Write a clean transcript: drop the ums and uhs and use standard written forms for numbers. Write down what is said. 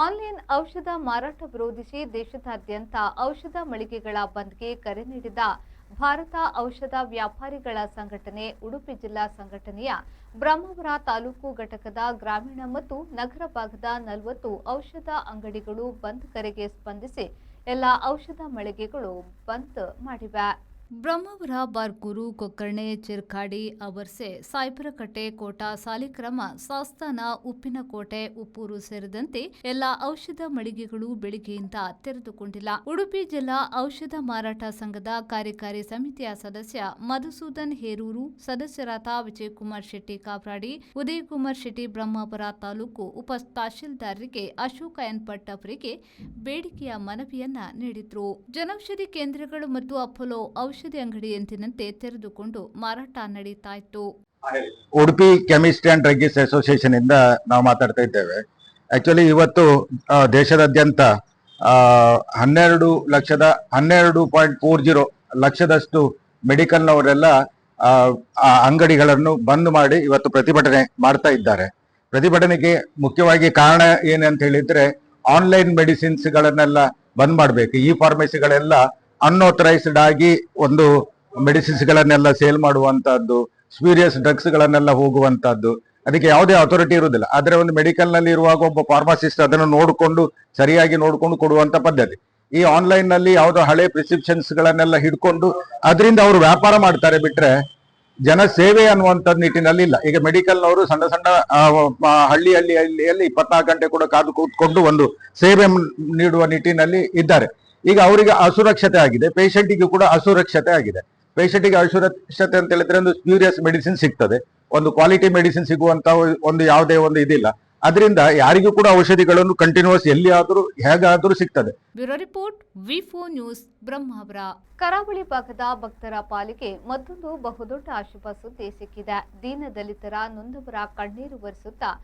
Online ಔಷಧ ಮಾರಾಟ ವಿರೋಧಿಸಿ ದೇಶದಾದ್ಯಂತ ಔಷಧ ಮಳಿಗೆಗಳ ಬಂದ್ಗೆ ಕರೆ ನೀಡಿದ ಭಾರತ ಔಷಧ ವ್ಯಾಪಾರಿಗಳ ಸಂಘಟನೆ ಉಡುಪಿ ಜಿಲ್ಲಾ ಸಂಘಟನೆಯ ಬ್ರಹ್ಮಾವರ ತಾಲೂಕು ಘಟಕದ ಗ್ರಾಮೀಣ ಮತ್ತು ನಗರ ಭಾಗದ 40 ಔಷಧ ಅಂಗಡಿಗಳು ಬಂದ್ ಕರೆಗೆ ಸ್ಪಂದಿಸಿ ಎಲ್ಲ ಔಷಧ ಮಳಿಗೆಗಳು ಬಂದ್ ಮಾಡಿವೆ. ಬ್ರಹ್ಮಾವರ, ಬಾರ್ಕೂರು, ಕೊಕ್ಕರ್ಣೆ, ಚಿರ್ಕಾಡಿ, ಅವರ್ಸೆ, ಸಾಯ್ಪರಕಟ್ಟೆ, ಕೋಟ, ಸಾಲಿಕ್ರಮ, ಸಾಸ್ತಾನ, ಉಪ್ಪಿನಕೋಟೆ, ಉಪ್ಪೂರು ಸೇರಿದಂತೆ ಎಲ್ಲ ಔಷಧ ಮಳಿಗೆಗಳು ಬೆಳಗ್ಗೆಯಿಂದ ತೆರೆದುಕೊಂಡಿಲ್ಲ. ಉಡುಪಿ ಜಿಲ್ಲಾ ಔಷಧ ಮಾರಾಟ ಸಂಘದ ಕಾರ್ಯಕಾರಿ ಸಮಿತಿಯ ಸದಸ್ಯ ಮಧುಸೂದನ್ ಹೇರೂರು, ಸದಸ್ಯರಾದ ವಿಜಯಕುಮಾರ್ ಶೆಟ್ಟಿ ಕಾಪ್ರಾಡಿ, ಉದಯಕುಮಾರ್ ಶೆಟ್ಟಿ ಬ್ರಹ್ಮಾವರ ತಾಲೂಕು ಉಪ ತಹಶೀಲ್ದಾರರಿಗೆ ಅಶೋಕ ಎನ್ ಭಟ್ ಅವರಿಗೆ ಬೇಡಿಕೆಯ ಮನವಿಯನ್ನ ನೀಡಿದ್ರು. ಜನೌಷಧಿ ಕೇಂದ್ರಗಳು ಮತ್ತು ಅಪೋಲೋ ಔಷಧಿ ಅಂಗಡಿ ಎಂದಿನಂತೆ ತೆರೆದುಕೊಂಡು ಮಾರಾಟ ನಡೀತಾ ಇತ್ತು. Udupi chemist and druggist association ಇಂದ ನಾವು ಮಾತಾಡ್ತಾ ಇದ್ದೇವೆ. ಆಕ್ಚುಲಿ ಇವತ್ತು ದೇಶದಾದ್ಯಂತ 12.40 ಲಕ್ಷದಷ್ಟು ಮೆಡಿಕಲ್ನವರೆಲ್ಲ ಅಂಗಡಿಗಳನ್ನು ಬಂದ್ ಮಾಡಿ ಇವತ್ತು ಪ್ರತಿಭಟನೆ ಮಾಡ್ತಾ ಇದ್ದಾರೆ. ಪ್ರತಿಭಟನೆಗೆ ಮುಖ್ಯವಾಗಿ ಕಾರಣ ಏನಂತ ಹೇಳಿದ್ರೆ ಆನ್ಲೈನ್ ಮೆಡಿಸಿನ್ಸ್ ಗಳನ್ನೆಲ್ಲ ಬಂದ್ ಮಾಡಬೇಕು. ಈ ಫಾರ್ಮಸಿಗಳೆಲ್ಲ ಅನ್ಆಥರೈಸ್ಡ್ ಆಗಿ ಒಂದು ಮೆಡಿಸಿನ್ಸ್ ಗಳನ್ನೆಲ್ಲ ಸೇಲ್ ಮಾಡುವಂತಹದ್ದು, ಸ್ಪೂರಿಯಸ್ ಡ್ರಗ್ಸ್ ಗಳನ್ನೆಲ್ಲ ಹೋಗುವಂತಹದ್ದು, ಅದಕ್ಕೆ ಯಾವುದೇ ಅಥಾರಿಟಿ ಇರುವುದಿಲ್ಲ. ಆದ್ರೆ ಒಂದು ಮೆಡಿಕಲ್ ನಲ್ಲಿ ಇರುವಾಗ ಒಬ್ಬ ಫಾರ್ಮಸಿಸ್ಟ್ ಅದನ್ನು ನೋಡಿಕೊಂಡು ಸರಿಯಾಗಿ ನೋಡಿಕೊಂಡು ಕೊಡುವಂತ ಪದ್ಧತಿ. ಈ ಆನ್ಲೈನ್ ನಲ್ಲಿ ಯಾವುದೋ ಹಳೆ ಪ್ರಿಸ್ಕ್ರಿಪ್ಷನ್ಸ್ ಗಳನ್ನೆಲ್ಲ ಹಿಡ್ಕೊಂಡು ಅದರಿಂದ ಅವರು ವ್ಯಾಪಾರ ಮಾಡ್ತಾರೆ ಬಿಟ್ರೆ ಜನ ಸೇವೆ ಅನ್ನುವಂಥದ್ದು ನಿಟ್ಟಿನಲ್ಲಿ ಇಲ್ಲ. ಈಗ ಮೆಡಿಕಲ್ನವರು ಸಣ್ಣ ಸಣ್ಣ ಹಳ್ಳಿಯಲ್ಲಿ 24 ಗಂಟೆ ಕೂಡ ಕಾದು ಕೂತ್ಕೊಂಡು ಒಂದು ಸೇವೆ ನೀಡುವ ನಿಟ್ಟಿನಲ್ಲಿ ಇದ್ದಾರೆ. ಈಗ ಅವರಿಗೆ ಅಸುರಕ್ಷತೆ ಆಗಿದೆ, ಪೇಷಂಟಿಗೂ ಕೂಡ ಅಸುರಕ್ಷತೆ ಆಗಿದೆ. ಪೇಷಂಟಿಗೆ ಅಸುರಕ್ಷತೆ ಅಂತ ಹೇಳಿದ್ರೆ ಒಂದು ಸ್ಪ್ಯೂರಿಯಸ್ ಮೆಡಿಸಿನ್ ಸಿಗ್ತದೆ, ಒಂದು ಕ್ವಾಲಿಟಿ ಮೆಡಿಸಿನ್ ಸಿಗುವಂತ ಒಂದು ಯಾವುದೇ ಒಂದು ಇದಿಲ್ಲ. ಅದರಿಂದ ಯಾರಿಗೂ ಕೂಡ ಔಷಧಿಗಳನ್ನು ಕಂಟಿನ್ಯೂಸ್ ಎಲ್ಲಿಯಾದರೂ ಹೇಗಾದರೂ ಸಿಗ್ತದೆ. ಬ್ಯೂರೋ ರಿಪೋರ್ಟ್, ವಿ4 ನ್ಯೂಸ್, ಬ್ರಹ್ಮಾವರ. ಕರಾವಳಿ ಭಾಗದ ಭಕ್ತರ ಪಾಲಿಗೆ ಮತ್ತೊಂದು ಬಹುದೊಡ್ಡ ಅಶುಭ ಸುದ್ದಿ ಸಿಕ್ಕಿದೆ. ದೀನ ದಲಿತರ ನೊಂದವರ ಕಣ್ಣೀರು ಒರೆಸುತ್ತಾ